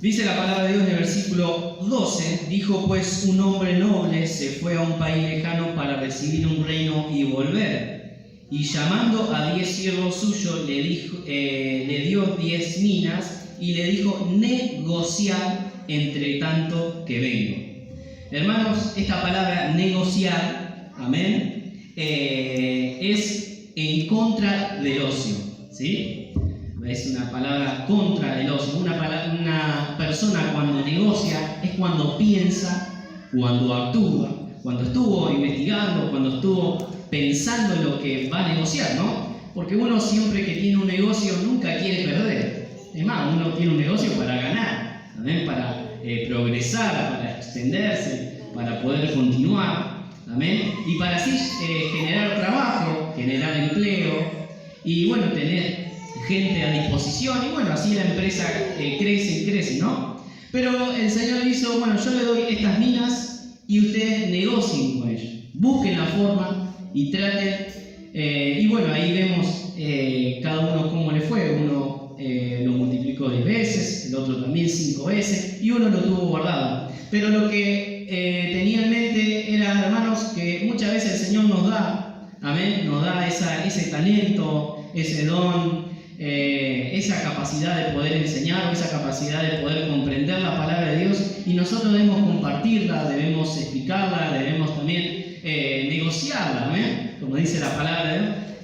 Dice la palabra de Dios en el versículo 12, dijo pues un hombre noble se fue a un país lejano para recibir un reino y volver. Y llamando a 10 siervos suyos le dio 10 minas y le dijo: negociar entre tanto que vengo. Hermanos, esta palabra negociar, amén, es en contra del ocio, ¿sí? Es una palabra contra del ocio. Una persona cuando negocia es cuando piensa, cuando actúa, cuando estuvo investigando, cuando estuvo pensando en lo que va a negociar, ¿no? Porque uno siempre que tiene un negocio nunca quiere perder. Es más, uno tiene un negocio para ganar, ¿también? Para progresar, para extenderse, para poder continuar, ¿amén? Y para así generar trabajo, generar empleo y bueno, tener gente a disposición y bueno, así la empresa crece y crece, ¿no? Pero el Señor hizo, bueno, yo le doy estas minas y ustedes negocien con ellos, busquen la forma y traten, y bueno, ahí vemos cada uno cómo le fue. Uno lo multiplicó 10 veces, el otro también 5 veces y uno lo tuvo guardado. Pero lo que tenía en mente era, hermanos, que muchas veces el Señor nos da, amén, nos da ese talento, ese don, esa capacidad de poder enseñar, esa capacidad de poder comprender la palabra de Dios, y nosotros debemos compartirla, debemos explicarla, debemos también negociarla, ¿eh? Como dice la palabra,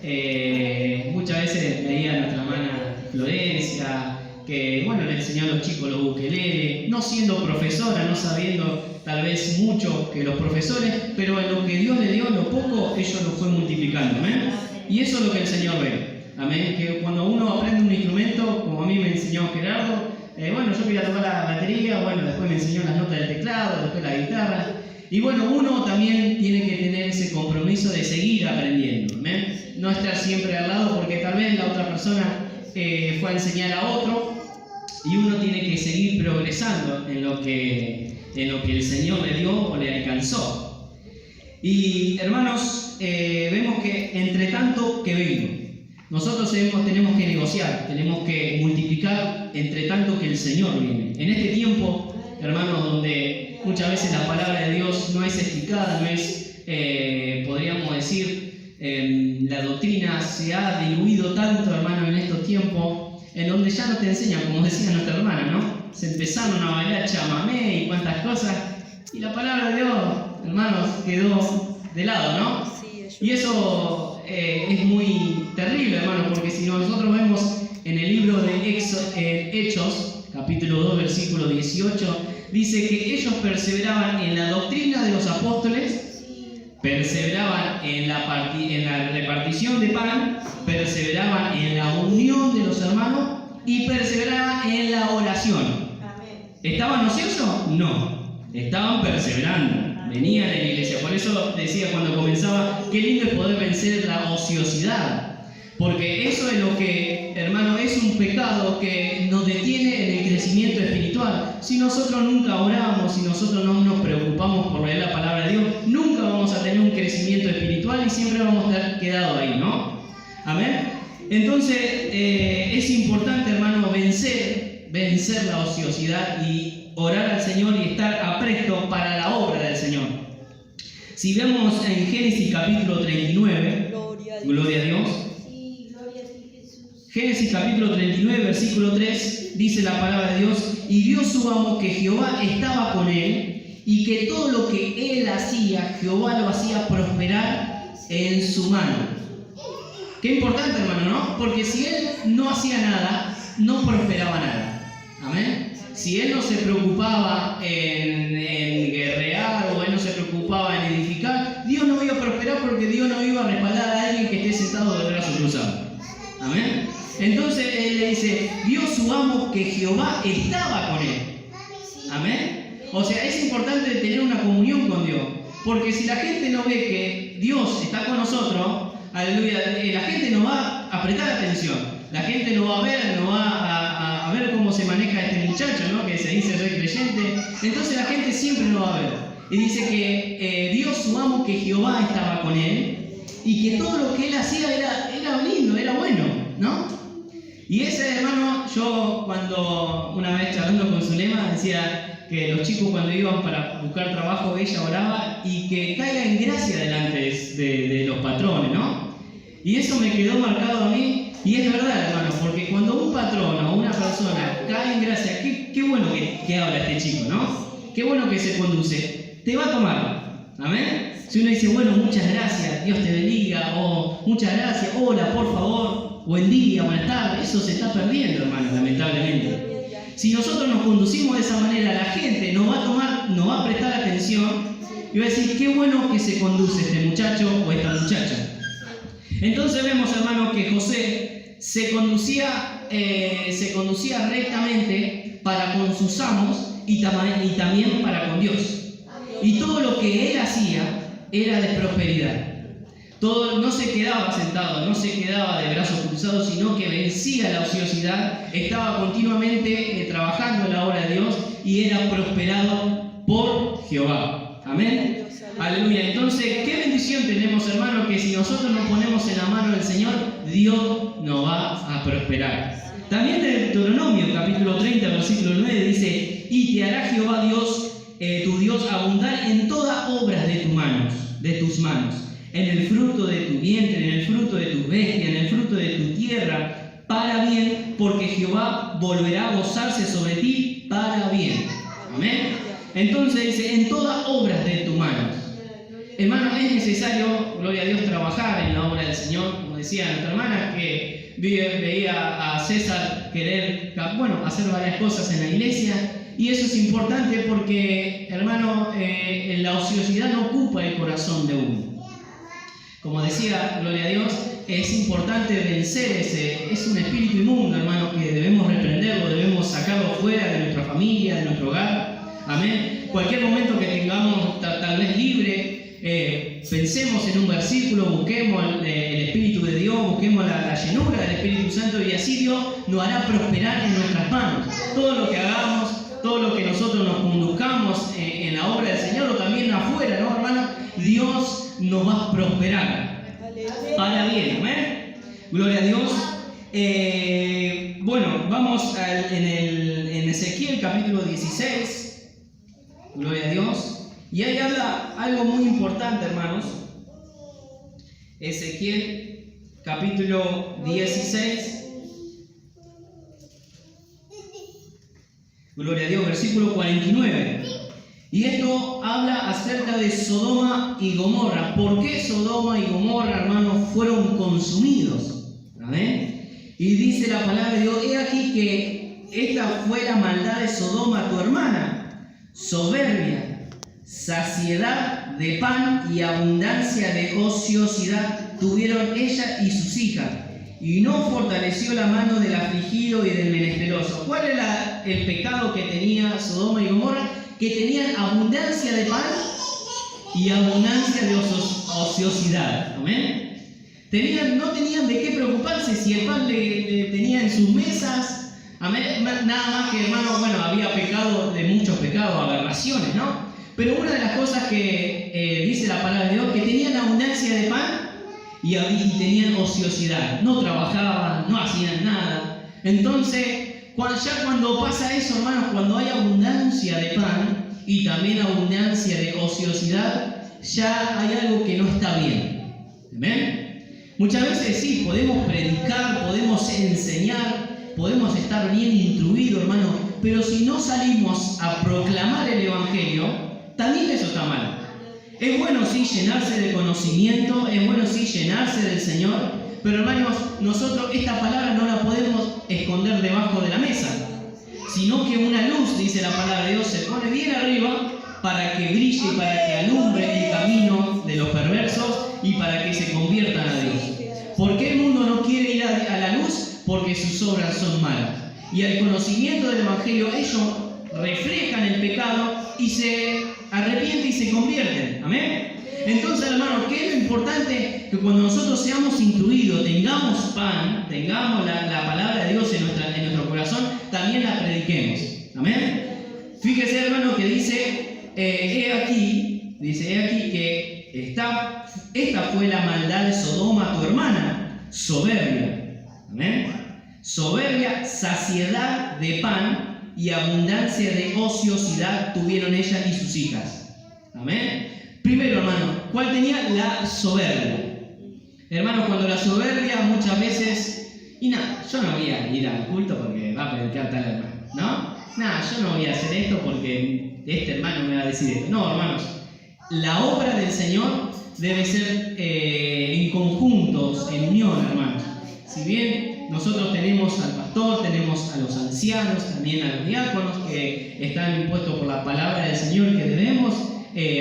muchas veces veía a nuestra hermana Florencia que bueno, le enseñó a los chicos los ukeleles, no siendo profesora, no sabiendo tal vez mucho que los profesores, pero en lo que Dios le dio, lo poco, ellos lo fue multiplicando, ¿amén? Y eso es lo que el Señor ve. Amén, que cuando uno aprende un instrumento, como a mí me enseñó Gerardo, bueno, yo quería tocar la batería, bueno, después me enseñó las notas del teclado, después la guitarra, y bueno, uno también tiene que tener ese compromiso de seguir aprendiendo, ¿amén? No estar siempre al lado, porque tal vez la otra persona fue a enseñar a otro, y uno tiene que seguir progresando en lo que el Señor le dio o le alcanzó. Y hermanos, vemos que entre tanto que vengo, nosotros tenemos que negociar, tenemos que multiplicar entre tanto que el Señor viene. En este tiempo, hermanos, donde muchas veces la palabra de Dios no es explicada, no es, podríamos decir, la doctrina se ha diluido tanto, hermanos, en estos tiempos, en donde ya no te enseñan, como decía nuestra hermana, ¿no? Se empezaron a bailar chamamé y cuantas cosas, y la palabra de Dios, hermanos, quedó de lado, ¿no? Y eso es muy terrible, hermano, porque si nosotros vemos en el libro de Hechos, capítulo 2, versículo 18, dice que ellos perseveraban en la doctrina de los apóstoles, perseveraban en la repartición de pan, perseveraban en la unión de los hermanos y perseveraban en la oración. ¿Estaban ociosos? No, estaban perseverando. Venían en la iglesia. Por eso decía cuando comenzaba, qué lindo es poder vencer la ociosidad. Porque eso es lo que, hermano, es un pecado que nos detiene en el crecimiento espiritual. Si nosotros nunca oramos, si nosotros no nos preocupamos por leer la palabra de Dios, nunca vamos a tener un crecimiento espiritual y siempre vamos a estar quedados ahí, ¿no? Amén. Entonces, es importante, hermano, vencer la ociosidad y orar al Señor y estar apresto para la obra del Señor. Si vemos en Génesis capítulo 39, gloria a Dios. Sí, gloria a ti, Jesús. Génesis capítulo 39, versículo 3, dice la palabra de Dios: y vio su amo que Jehová estaba con él, y que todo lo que él hacía, Jehová lo hacía prosperar en su mano. Qué importante, hermano, ¿no? Porque si él no hacía nada, no prosperaba nada. Amén. Si él no se preocupaba en guerrear, o él no se preocupaba en edificar, Dios no iba a prosperar, porque Dios no iba a respaldar a alguien que esté sentado de brazos cruzados. Amén. Entonces él le dice: vio su amo que Jehová estaba con él. Amén. O sea, es importante tener una comunión con Dios, porque si la gente no ve que Dios está con nosotros, aleluya, la gente no va a prestar atención. La gente no va a ver, no va a ver cómo se maneja este muchacho, ¿no? Que se dice soy creyente. Entonces la gente siempre lo va a ver. Y dice que vio su amo que Jehová estaba con él, y que todo lo que él hacía era lindo, era bueno, ¿no? Y ese hermano, yo cuando una vez charlando con Zulema decía que los chicos cuando iban para buscar trabajo ella oraba y que caiga en gracia delante de los patrones, ¿no? Y eso me quedó marcado a mí y es verdad, hermano, porque cuando un patrón o una persona cae en gracia, qué bueno que habla este chico, ¿no? Qué bueno que se conduce, te va a tomar, ¿amén? Si uno dice, bueno, muchas gracias, Dios te bendiga, o muchas gracias, hola, por favor, buen día, buenas tardes, eso se está perdiendo, hermano, lamentablemente. Si nosotros nos conducimos de esa manera, la gente nos va a tomar, nos va a prestar atención y va a decir, qué bueno que se conduce este muchacho o esta muchacha. Entonces vemos, hermano, que José se conducía rectamente para con sus amos y también para con Dios. Y todo lo que él hacía era de prosperidad. Todo, no se quedaba sentado, no se quedaba de brazos cruzados, sino que vencía la ociosidad, estaba continuamente trabajando en la obra de Dios y era prosperado por Jehová. Amén. Aleluya. Entonces, qué bendición tenemos, hermano, que si nosotros nos ponemos en la mano del Señor, Dios nos va a prosperar. También de Deuteronomio, capítulo 30, versículo 9, dice, y te hará Jehová Dios, tu Dios, abundar en toda obra de tus manos, en el fruto de tu vientre, en el fruto de tu bestia, en el fruto de tu tierra, para bien, porque Jehová volverá a gozarse sobre ti para bien. Amén. Entonces dice, en todas obras de tus manos. Hermano, es necesario, gloria a Dios, trabajar en la obra del Señor. Como decía nuestra hermana, que veía a César querer, hacer varias cosas en la iglesia. Y eso es importante porque, hermano, la ociosidad no ocupa el corazón de uno. Como decía, gloria a Dios, es importante vencer es un espíritu inmundo, hermano, que debemos reprenderlo, debemos sacarlo fuera de nuestra familia, de nuestro hogar. Amén. Cualquier momento que tengamos tal vez libre, pensemos en un versículo, busquemos el Espíritu de Dios, busquemos la llenura del Espíritu Santo y así Dios nos hará prosperar en nuestras manos. Todo lo que hagamos, todo lo que nosotros nos conduzcamos en la obra del Señor o también afuera, ¿no, hermano? Dios nos va a prosperar para bien, ¿amén? Gloria a Dios. Vamos en Ezequiel capítulo 16. Gloria a Dios. Y ahí habla algo muy importante, hermanos. Ezequiel capítulo 16. Gloria a Dios, versículo 49. Y esto habla acerca de Sodoma y Gomorra. ¿Por qué Sodoma y Gomorra, hermanos, fueron consumidos? ¿Amén? Y dice la palabra de Dios, he aquí que esta fue la maldad de Sodoma, tu hermana, soberbia, saciedad de pan y abundancia de ociosidad tuvieron ella y sus hijas, y no fortaleció la mano del afligido y del menesteroso. ¿Cuál era el pecado que tenía Sodoma y Gomorra? Que tenían abundancia de pan y abundancia de ociosidad. ¿Amén? No tenían de qué preocuparse si el pan le tenía en sus mesas. Amén. Nada más que, hermano, había pecado, de muchos pecados, aberraciones, ¿no? Pero una de las cosas que dice la palabra de Dios, que tenían abundancia de pan y tenían ociosidad. No trabajaban, no hacían nada. Entonces, cuando pasa eso, hermanos, cuando hay abundancia de pan y también abundancia de ociosidad, ya hay algo que no está bien. ¿Amén? Muchas veces sí, podemos predicar, podemos enseñar, podemos estar bien instruidos, hermano, pero si no salimos a proclamar el Evangelio, también eso está mal. Es bueno sí llenarse de conocimiento, es bueno sí llenarse del Señor, pero hermanos, nosotros esta palabra no la podemos esconder debajo de la mesa, sino que una luz, dice la palabra de Dios, se pone bien arriba para que brille y para que alumbre el camino de los perversos y para que se conviertan a Dios. ¿Por qué el mundo no quiere ir a la luz? Porque sus obras son malas. Y al conocimiento del Evangelio ellos reflejan el pecado y se arrepienten y se convierten. ¿Amén? Entonces, hermanos, ¿qué es lo importante? Que cuando nosotros seamos instruidos, tengamos pan, tengamos la palabra de Dios en nuestro corazón, también la prediquemos. ¿Amén? Fíjese, hermano, que dice, he aquí que esta fue la maldad de Sodoma, tu hermana, soberbia. ¿Amén? Soberbia, saciedad de pan y abundancia de ociosidad tuvieron ella y sus hijas. Amén. Primero, hermano, ¿cuál tenía? La soberbia. Hermano, cuando la soberbia muchas veces, y nada, yo no voy a ir al culto porque va a predicar tal hermano, ¿no? Nada, yo no voy a hacer esto porque este hermano me va a decir esto. No, hermanos, la obra del Señor debe ser en conjuntos, en unión, hermanos. Si bien nosotros tenemos al pastor, tenemos a los ancianos, también a los diáconos que están impuestos por la palabra del Señor, que debemos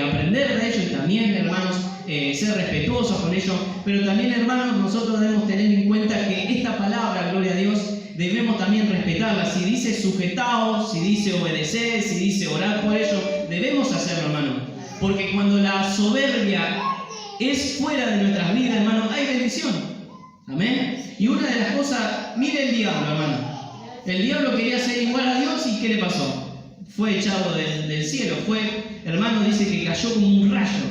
aprender de ellos y también, hermanos, ser respetuosos con ellos, pero también, hermanos, nosotros debemos tener en cuenta que esta palabra, gloria a Dios, debemos también respetarla. Si dice sujetaos, si dice obedecer, si dice orar por ellos, debemos hacerlo, hermano, porque cuando la soberbia es fuera de nuestras vidas, hermano, hay bendición. Amén. Y una de las cosas, mire el diablo, hermano. El diablo quería ser igual a Dios y ¿qué le pasó? Fue echado del cielo. Hermano, dice que cayó como un rayo.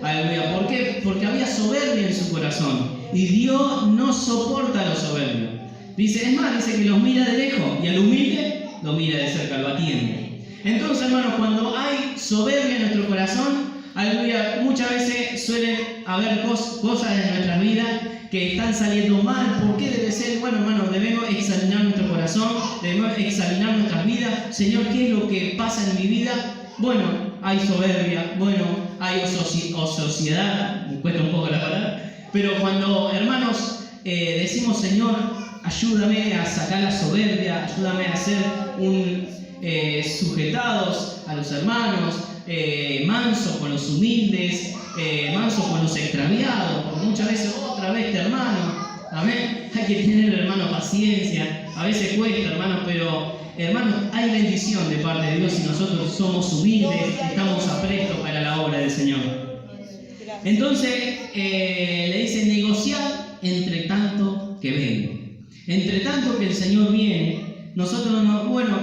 Aleluya. ¿Por qué? Porque había soberbia en su corazón. Y Dios no soporta a los soberbios. Dice, es más, dice que los mira de lejos y al humilde lo mira de cerca, lo atiende. Entonces, hermano, cuando hay soberbia en nuestro corazón, aleluya, muchas veces suelen haber cosas en nuestras vidas que están saliendo mal. ¿Por qué debe ser? Bueno, hermano, debemos examinar nuestro corazón, debemos examinar nuestras vidas. Señor, ¿qué es lo que pasa en mi vida? Bueno, hay soberbia, bueno, hay ociosidad, me cuesta un poco la palabra, pero cuando, hermanos, decimos, Señor, ayúdame a sacar la soberbia, ayúdame a ser sujetados a los hermanos, mansos con los humildes, mansos con los extraviados, porque muchas veces otra vez este hermano, amén, hay que tener, hermano, paciencia, a veces cuesta, hermano, pero hermanos, hay bendición de parte de Dios si nosotros somos humildes, estamos aprestos para la obra del Señor. Entonces le dice, negociar entre tanto que vengo. Entre tanto que el Señor viene, nosotros no, bueno,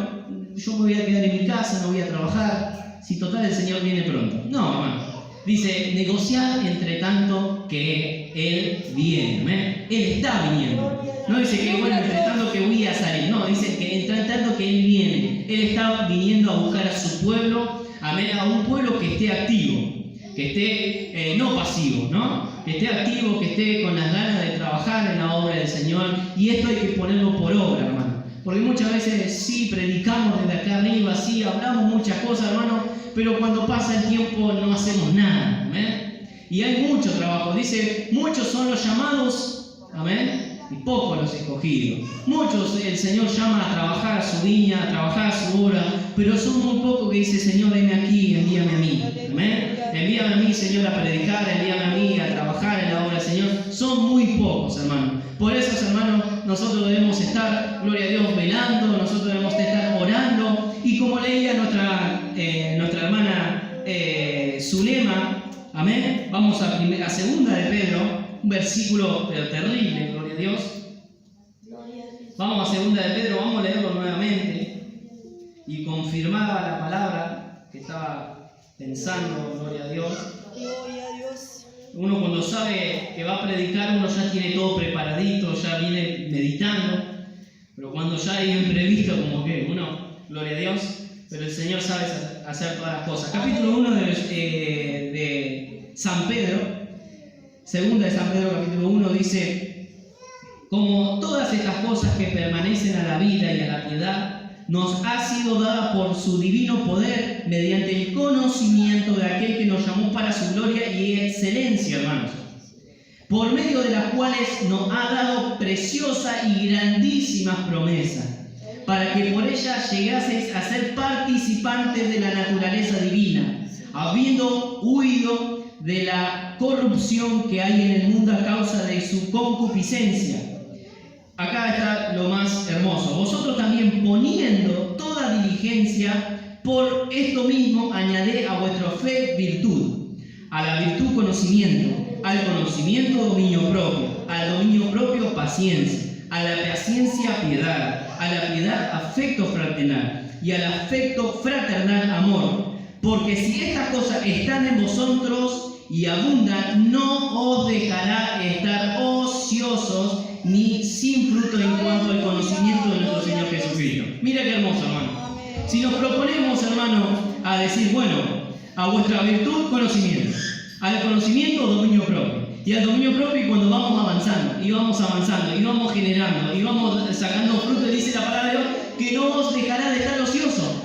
yo me voy a quedar en mi casa, no voy a trabajar, si total el Señor viene pronto. No, hermano. Dice, negociar entre tanto que Él viene. ¿eh? Él está viniendo. No dice que, bueno, entre tanto que voy a salir. No, dice que entre tanto que Él viene. Él está viniendo a buscar a su pueblo, a un pueblo que esté activo, que esté no pasivo, ¿no? Que esté activo, que esté con las ganas de trabajar en la obra del Señor. Y esto hay que ponerlo por obra, hermano. Porque muchas veces sí predicamos desde acá arriba, sí hablamos muchas cosas, hermano, pero cuando pasa el tiempo no hacemos nada. ¿Amén? Y hay mucho trabajo. Dice, muchos son los llamados, amén, y pocos los escogidos. Muchos el Señor llama a trabajar su viña, a trabajar su obra, pero son muy pocos que dice, Señor, heme aquí, envíame a mí. Amén. Envíame a mí, Señor, a predicar, envíame a mí a trabajar en la obra del Señor. Son muy pocos, hermano. Por eso, hermanos, nosotros debemos estar, gloria a Dios, velando, nosotros debemos estar orando. Y como leía nuestra hermana Zulema, amén, vamos a segunda de Pedro, un versículo pero terrible, gloria a Dios. Vamos a segunda de Pedro, vamos a leerlo nuevamente y confirmaba la palabra que estaba pensando, gloria a Dios. Gloria a Dios. Uno cuando sabe que va a predicar, uno ya tiene todo preparadito, ya viene meditando, pero cuando ya hay imprevisto, como que uno, gloria a Dios, pero el Señor sabe hacer todas las cosas. Capítulo 1 de San Pedro, segunda de San Pedro, capítulo 1, dice, como todas estas cosas que permanecen a la vida y a la piedad, nos ha sido dada por su divino poder mediante el conocimiento de aquel que nos llamó para su gloria y excelencia, hermanos, por medio de las cuales nos ha dado preciosas y grandísimas promesas, para que por ellas llegaseis a ser participantes de la naturaleza divina, habiendo huido de la corrupción que hay en el mundo a causa de su concupiscencia. Acá está lo más hermoso. Vosotros también, poniendo toda diligencia, por esto mismo añadid a vuestra fe virtud, a la virtud conocimiento, al conocimiento dominio propio, al dominio propio paciencia, a la paciencia piedad, a la piedad afecto fraternal y al afecto fraternal amor. Porque si estas cosas están en vosotros y abundan, no os dejará estar ociosos ni sin fruto en cuanto al conocimiento de nuestro Señor Jesucristo. Mira qué hermoso, hermano. Si nos proponemos, hermano, a decir, bueno, a vuestra virtud, conocimiento. Al conocimiento, dominio propio. Y al dominio propio, cuando vamos avanzando, y vamos generando, y vamos sacando fruto, dice la palabra de Dios, que no os dejará de estar ocioso.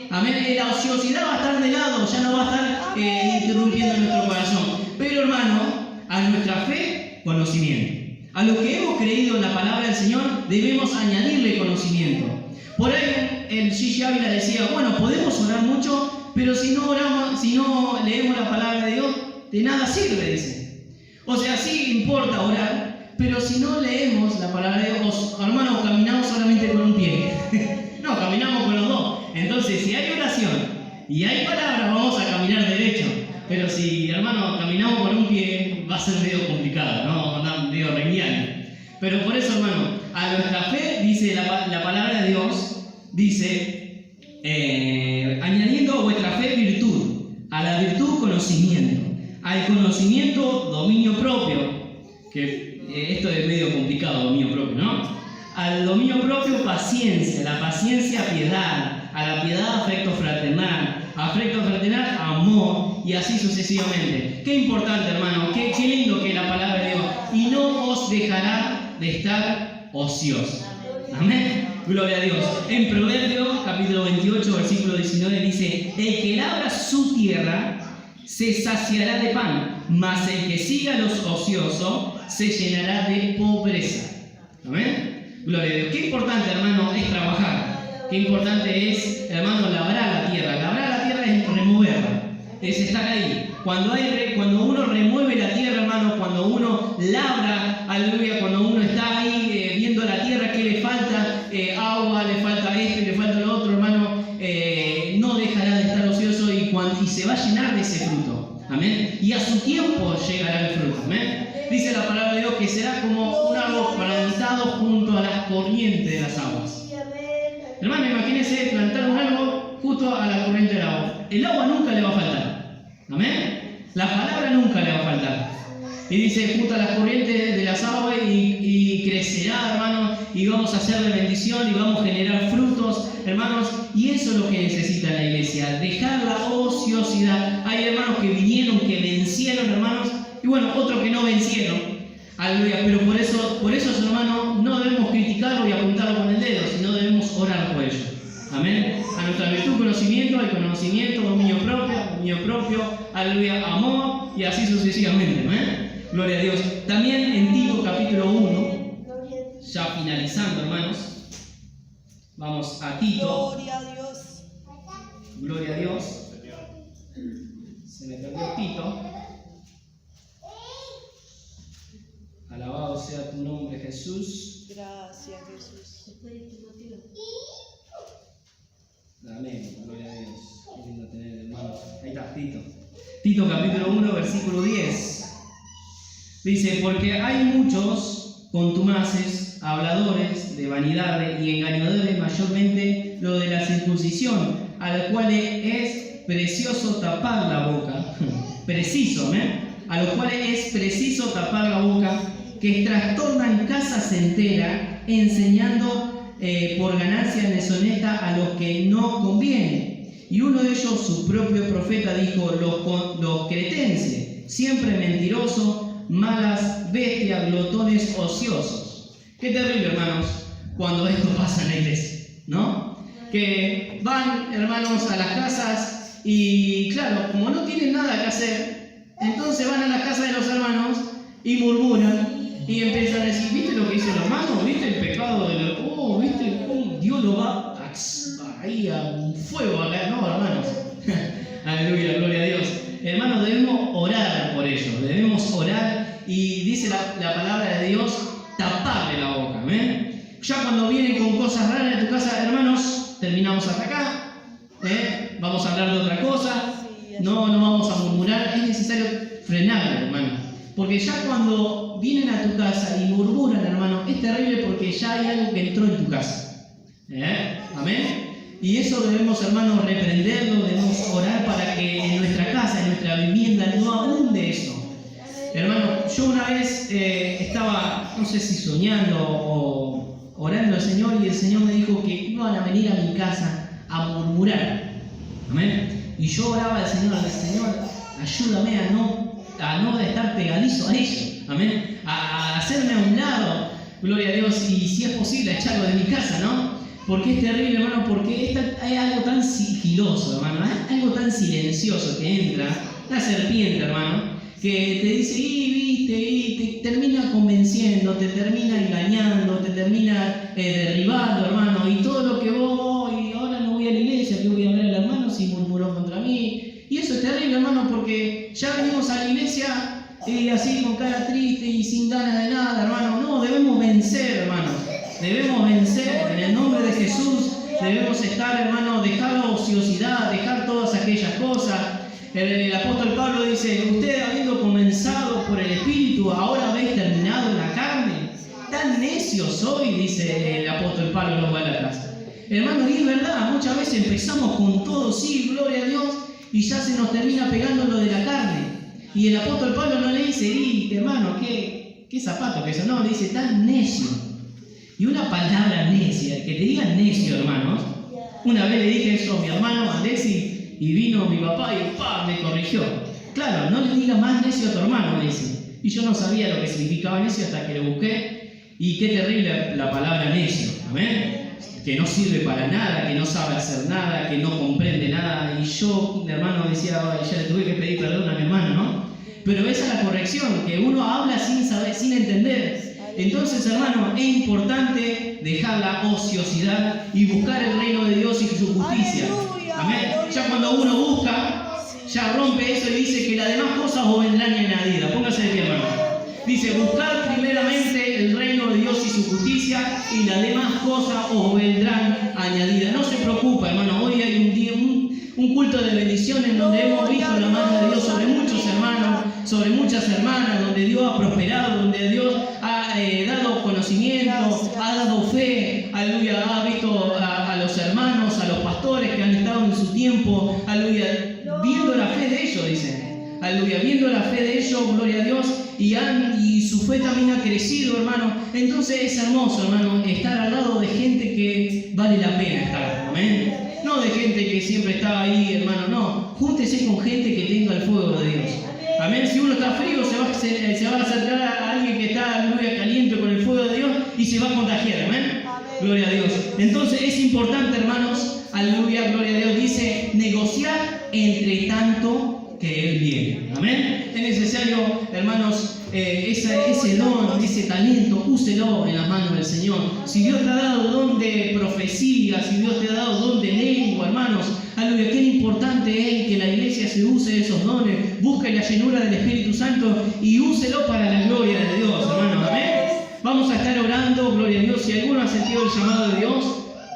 Amén. La ociosidad va a estar de lado, ya no va a estar interrumpiendo nuestro corazón. Pero, hermano, a nuestra fe, conocimiento. A lo que hemos creído en la palabra del Señor, debemos añadirle conocimiento. Por ahí el Gigi Ávila decía, bueno, podemos orar mucho, pero si no oramos, si no leemos la palabra de Dios, de nada sirve, dice. O sea, sí importa orar, pero si no leemos la palabra de Dios, hermanos, caminamos solamente con un pie. No, caminamos con los dos. Entonces, si hay oración y hay palabra, vamos a caminar derecho. Pero si, hermano, caminamos con un pie, va a ser medio complicado, ¿no? Vamos a andar medio reñiano. Pero por eso, hermano, a nuestra fe, dice la palabra de Dios, dice, añadiendo a vuestra fe virtud, a la virtud conocimiento, al conocimiento dominio propio, que esto es medio complicado, dominio propio, ¿no? Al dominio propio paciencia, a la paciencia piedad, a la piedad afecto fraternal amor, y así sucesivamente. Qué importante, hermano, qué lindo que es la palabra de Dios, y no os dejará de estar ociosos. Amén. Gloria a Dios. En Proverbios capítulo 28 versículo 19 dice, el que labra su tierra se saciará de pan, mas el que siga a los ociosos se llenará de pobreza. Amén. Gloria a Dios. Qué importante, hermano, es trabajar. Qué importante es, hermano, labrar la tierra. Labrar la tierra es removerla, es estar ahí. Cuando uno remueve la tierra, hermano, cuando uno labra, aleluya, cuando uno está ahí viendo la tierra, que le falta agua, le falta esto, le falta lo otro, hermano, no dejará de estar ocioso y se va a llenar de ese fruto. Amén. Y a su tiempo llegará el fruto. Amén. Dice la palabra de Dios que será como un árbol plantado junto a las corrientes de las aguas. Hermano, imagínese plantar un árbol justo a la corriente del agua. El agua nunca le va a faltar. Amén. La palabra nunca le va a faltar. Y dice, junto a las corrientes de las aguas y crecerá, hermano, y vamos a hacer de bendición y vamos a generar frutos, hermanos. Y eso es lo que necesita la iglesia, dejar la ociosidad. Hay hermanos que vinieron, que vencieron, hermanos, y bueno, otros que no vencieron. Aleluya. Pero por eso, hermanos, no debemos criticarlo y apuntarlo con el dedo, sino debemos orar por ellos. Amén. A nuestra virtud conocimiento, al conocimiento, dominio propio, aleluya, amor, y así sucesivamente. Amén. Gloria a Dios. También en Tito capítulo 1, ya finalizando, hermanos, vamos a Tito. Gloria a Dios. Gloria a Dios. Se me perdió Tito. Alabado sea tu nombre, Jesús. Gracias, Jesús. Amén. Gloria a Dios. Qué lindo tener hermanos. Ahí está, Tito. Tito capítulo 1, versículo 10. Dice, porque hay muchos contumaces, habladores de vanidades y engañadores, mayormente lo de la circuncisión, a los cuales es precioso tapar la boca. Preciso, a los cuales es preciso tapar la boca, que trastornan casas enteras, enseñando por ganancia deshonesta a los que no conviene. Y uno de ellos, su propio profeta, dijo, los cretenses, siempre mentirosos, malas bestias, glotones ociosos. Qué terrible, hermanos, cuando esto pasa en la iglesia, ¿no? Que van, hermanos, a las casas y, claro, como no tienen nada que hacer, entonces van a las casas de los hermanos y murmuran y empiezan a decir, ¿viste lo que hizo el hermano? ¿Viste el pecado del hermano? ¿Viste cómo Dios lo va ahí a un fuego acá? No, hermanos. Aleluya, gloria a Dios. Hermanos, debemos orar por ellos, debemos orar y dice la palabra de Dios, taparle la boca. ¿Amén? Ya cuando vienen con cosas raras en tu casa, hermanos, terminamos hasta acá, vamos a hablar de otra cosa, no vamos a murmurar, es necesario frenarlo, hermano, porque ya cuando vienen a tu casa y murmuran, hermano, es terrible porque ya hay algo que entró en tu casa. Amén. Y eso debemos, hermanos, reprenderlo, debemos orar para que en nuestra casa, en nuestra vivienda, no abunde eso. Hermano, yo una vez estaba, no sé si soñando o orando al Señor, y el Señor me dijo que iban a venir a mi casa a murmurar. Amén. Y yo oraba al Señor, ayúdame a no estar pegadizo a ellos. Amén. A hacerme a un lado, gloria a Dios, y si es posible, a echarlo de mi casa, ¿no? Porque es terrible, hermano, porque hay algo tan sigiloso, hermano, algo tan silencioso que entra, la serpiente, hermano, que te dice, viste, y te termina convenciendo, te termina engañando, te termina derribando, hermano, y todo lo que vos, y ahora no voy a la iglesia, que voy a ver al hermano si murmuró contra mí. Y eso es terrible, hermano, porque ya venimos a la iglesia así con cara triste y sin ganas de nada, hermano. No, debemos vencer, hermano. Debemos vencer en el nombre de Jesús. Debemos estar, hermano, dejar la ociosidad, dejar todas aquellas cosas. El apóstol Pablo dice, ustedes habiendo comenzado por el Espíritu, ahora habéis terminado en la carne. Tan necio soy, dice el apóstol Pablo en los Gálatas. Hermano, y es verdad, muchas veces empezamos con todo, sí, gloria a Dios, y ya se nos termina pegando lo de la carne. Y el apóstol Pablo no le dice, hermano, ¿qué zapato que eso? No, le dice, tan necio. Y una palabra necia, que te digan necio, hermanos. Una vez le dije eso a mi hermano Alexis, y vino mi papá y me corrigió. Claro, no le digas más necio a tu hermano, me dice. Y yo no sabía lo que significaba necio hasta que lo busqué. Y qué terrible la palabra necio, amén. Que no sirve para nada, que no sabe hacer nada, que no comprende nada. Y yo, mi hermano, decía, ya le tuve que pedir perdón a mi hermano, ¿no? Pero esa es la corrección, que uno habla sin saber, sin entender. Entonces, hermano, es importante dejar la ociosidad y buscar el reino de Dios y su justicia. Amén. Ya cuando uno busca, ya rompe eso y dice que las demás cosas os vendrán añadidas. Póngase de pie, hermano. Dice, buscar primeramente el reino de Dios y su justicia, y las demás cosas os vendrán añadidas. No se preocupa, hermano. Hoy hay un día, un culto de bendición en donde hemos visto la mano de Dios sobre muchos hermanos, sobre muchas hermanas, donde Dios ha prosperado, donde Dios ha dado conocimiento, ha dado fe, aleluya, ha visto a los hermanos, a los pastores que han estado en su tiempo, aleluya, viendo la fe de ellos, dice. Aleluya, viendo la fe de ellos, gloria a Dios, y su fe también ha crecido, hermano. Entonces es hermoso, hermano, estar al lado de gente que vale la pena estar, amén. No de gente que siempre está ahí, hermano, no. Júntese con gente que tenga el fuego de Dios. Amén. Si uno está frío, se va a acercar a alguien que está, aleluya, caliente con el fuego de Dios y se va a contagiar, amén. Gloria a Dios. Entonces es importante, hermanos, aleluya, gloria a Dios, dice, negociar entre tanto que Él viene. Amén. Es necesario, hermanos, ese don, ese talento, úselo en las manos del Señor. Si Dios te ha dado don de profecía, si Dios te ha dado don de lengua, hermanos, aleluya, qué importante es que la iglesia se use esos dones. Busque la llenura del Espíritu Santo y úselo para la gloria de Dios, hermanos. Amén. Vamos a estar orando, gloria a Dios. Si alguno ha sentido el llamado de Dios,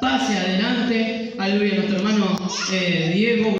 pase adelante. Aleluya, nuestro hermano Diego.